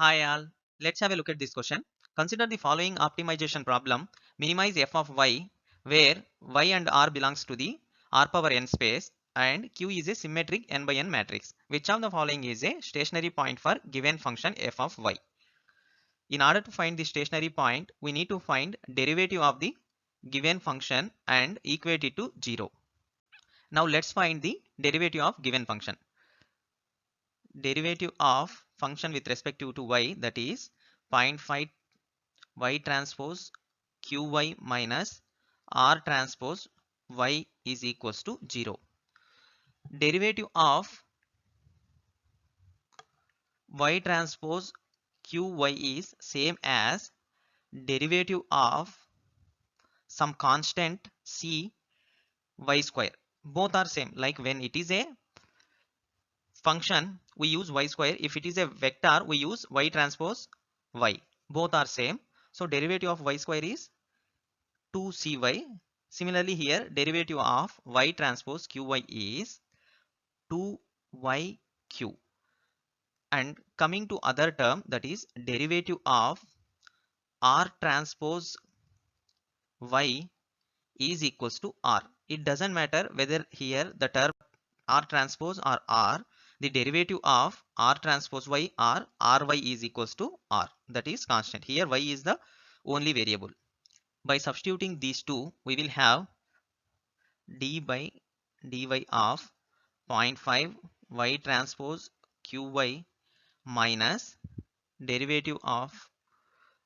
Hi all, let's have a look at this question. Consider the following optimization problem. Minimize f of y where y and r belongs to the r power n space and q is a symmetric n by n matrix. Which of the following is a stationary point for given function f of y? In order to find the stationary point, we need to find derivative of the given function and equate it to 0. Now let's find the derivative of given function. Derivative of function with respect to y, that is 0.5 y transpose qy minus r transpose y is equals to 0. Derivative of y transpose qy is same as derivative of some constant c y square. Both are same, like when it is a function we use y square, if it is a vector we use y transpose y. Both are same, so derivative of y square is 2cy. Similarly here derivative of y transpose qy is 2yq. And coming to other term, that is derivative of r transpose y is equals to r. It doesn't matter whether here the term r transpose or r, the derivative of r transpose y or ry is equals to r, that is constant. Here y is the only variable. By substituting these two, we will have d by dy of 0.5 y transpose qy minus derivative of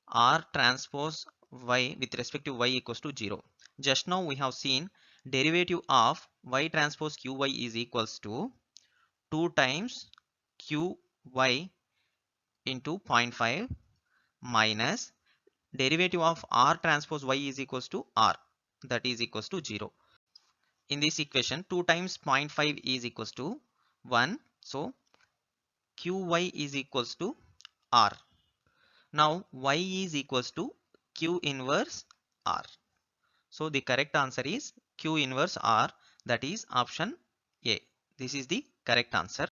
r transpose y with respect to y equals to 0. Just now we have seen derivative of y transpose qy is equals to 2 times qy into 0.5 minus derivative of r transpose y is equals to r, that is equals to 0. In this equation 2 times 0.5 is equals to 1, so qy is equals to r. Now y is equals to q inverse r. So the correct answer is q inverse r, that is option A. This is the correct answer.